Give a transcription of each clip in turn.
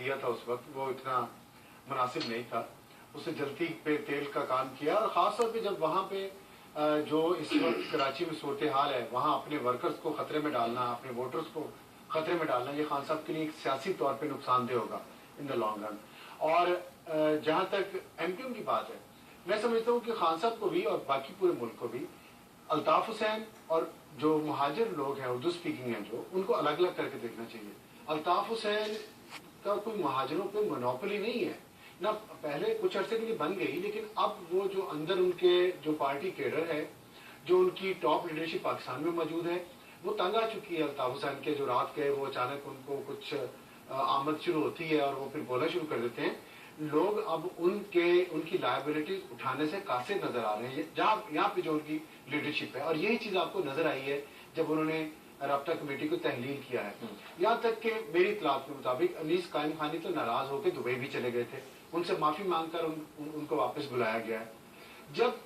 दिया था उस वक्त वो इतना मुनासिब नहीं था, उसने जल्दी पे तेल का काम किया। और ख़ास तौर पे जब वहाँ पे जो इस वक्त कराची में सूरत हाल है, वहाँ अपने वर्कर्स को ख़तरे में डालना, अपने वोटर्स को ख़तरे में डालना, ये खान साहब के लिए एक सियासी तौर पे नुकसानदेह होगा इन द लॉन्ग रन। और जहाँ तक MQM की बात है, मैं समझता हूँ कि खान साहब को भी और बाकी पूरे मुल्क को भी अल्ताफ हुसैन और जो मुहाजिर लोग हैं, उर्दू स्पीकिंग हैं जो, उनको अलग अलग करके देखना चाहिए। अल्ताफ हुसैन का कोई मुहाजिरों पे मोनोपोली नहीं है ना, पहले कुछ अरसे के लिए बन गई, लेकिन अब वो जो अंदर उनके जो पार्टी केडर है, जो उनकी टॉप लीडरशिप पाकिस्तान में मौजूद है, वो तंग आ चुकी है अल्ताफ हुसैन के जो रात के वो अचानक उनको कुछ आमद शुरू होती है और वो फिर बोलना शुरू कर देते हैं। लोग अब उनकी लायबिलिटीज उठाने से कासिर नजर आ रहे हैं जहाँ यहाँ पे जो उनकी लीडरशिप है। और यही चीज आपको नजर आई है जब उन्होंने राब्ता कमेटी को तहलील किया है। यहाँ तक कि मेरी इत्तलात के मुताबिक अनीस कायम खानी तो नाराज होकर दुबई भी चले गए थे, उनसे माफी मांगकर उनको वापस बुलाया गया है। जब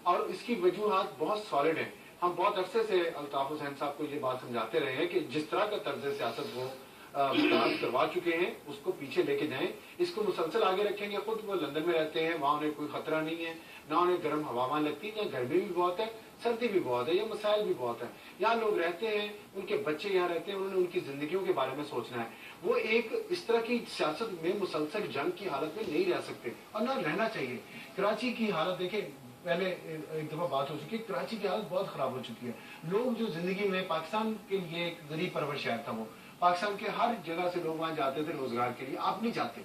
और इसकी वजूहात बहुत सॉलिड हैं। हम बहुत अरसे से अल्ताफ हुसैन साहब को ये बात समझाते रहे हैं कि जिस तरह का तर्ज सियासत वो करवा चुके हैं उसको पीछे लेके जाएं, इसको मुसलसल आगे रखेंगे। खुद वो लंदन में रहते हैं, वहां उन्हें कोई खतरा नहीं है, ना उन्हें गर्म हवामान लगती है, गर्मी भी बहुत है, सर्दी भी बहुत है, या मसाइल भी बहुत है। यहाँ लोग रहते हैं, उनके बच्चे यहाँ रहते हैं, उन्होंने उनकी जिंदगियों के बारे में सोचना है। वो एक इस तरह की सियासत में मुसलसल जंग की हालत में नहीं रह सकते और ना रहना चाहिए। कराची की हालत देखें, पहले एक दफा बात हो चुकी है, कराची की हालत बहुत खराब हो चुकी है। लोग जो जिंदगी में पाकिस्तान के लिए एक गरीब परवर शहर था, वो पाकिस्तान के हर जगह से लोग वहां जाते थे रोजगार के लिए, अब नहीं जाते,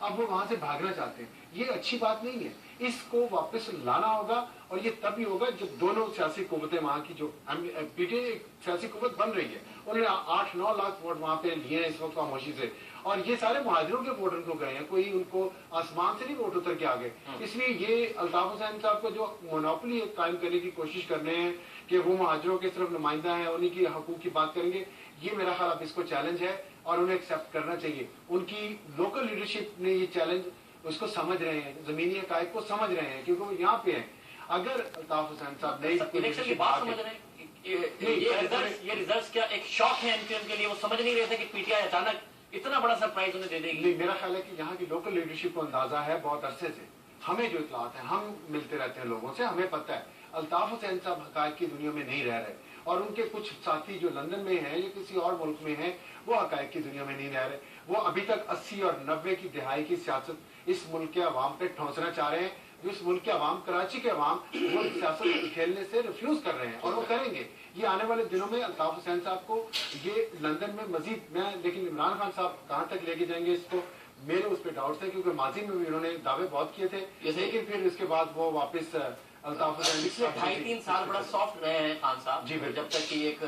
अब वो वहां से भागना चाहते हैं। ये अच्छी बात नहीं है, इसको वापस लाना होगा और ये तभी होगा जब दोनों सियासी कुव्वतें, वहां की जो PTI एक सियासी कुव्वत बन रही है, उन्होंने 8-9 लाख वोट वहां पे लिए हैं इस वक्त खामोशी से, और ये सारे मुहाजिरों के वोट उनको गए हैं, कोई उनको आसमान से नहीं वोट उतर के आ गए। इसलिए ये अल्ताफ हुसैन साहब को जो मोनोपोली कायम करने की कोशिश कर रहे हैं कि वो मुहाजिरों के सिर्फ नुमाइंदा है, उन्हीं की हकूक की बात करेंगे, ये मेरा ख्याल अब इसको चैलेंज है और उन्हें एक्सेप्ट करना चाहिए। उनकी लोकल लीडरशिप ने ये चैलेंज उसको समझ रहे हैं, जमीनी हकायक को समझ रहे हैं, क्योंकि वो यहाँ पे हैं। अगर अल्ताफ हुसैन साहब इलेक्शन की बात समझ रहे हैं, ये रिजल्ट्स क्या एक शॉक है MQM के लिए? वो समझ नहीं रहे थे कि PTI अचानक इतना बड़ा सरप्राइज उन्हें दे देगी। नहीं, मेरा ख्याल है कि यहाँ की लोकल लीडरशिप को अंदाजा है बहुत अरसे से, हमें जो इतलात है, हम मिलते रहते हैं लोगों से, हमें पता है अल्ताफ हुसैन साहब हकायक की दुनिया में नहीं रह रहे, और उनके कुछ साथी जो लंदन में हैं या किसी और मुल्क में हैं, वो हकायक की दुनिया में नहीं रह रहे। वो अभी तक 80 और 90 की दिहाई की सियासत इस मुल्क के अवाम पे ठोंसना चाह रहे हैं। जो इस मुल्क के अवाम, कराची के अवाम, वो सियासत खेलने से रिफ्यूज कर रहे हैं और वो करेंगे। ये आने वाले दिनों में अल्ताफ हुसैन साहब को ये लंदन में मजीद, मैं लेकिन इमरान खान साहब कहाँ तक लेके जाएंगे इसको, मेरे उस पर डाउट है, क्योंकि माजी में भी उन्होंने दावे बहुत किए थे, लेकिन फिर इसके बाद वो वापस अल्ताफ हुसैन पिछले 2.5-3 साल बड़ा सॉफ्ट रहे हैं खान साहब, जी, जब तक कि एक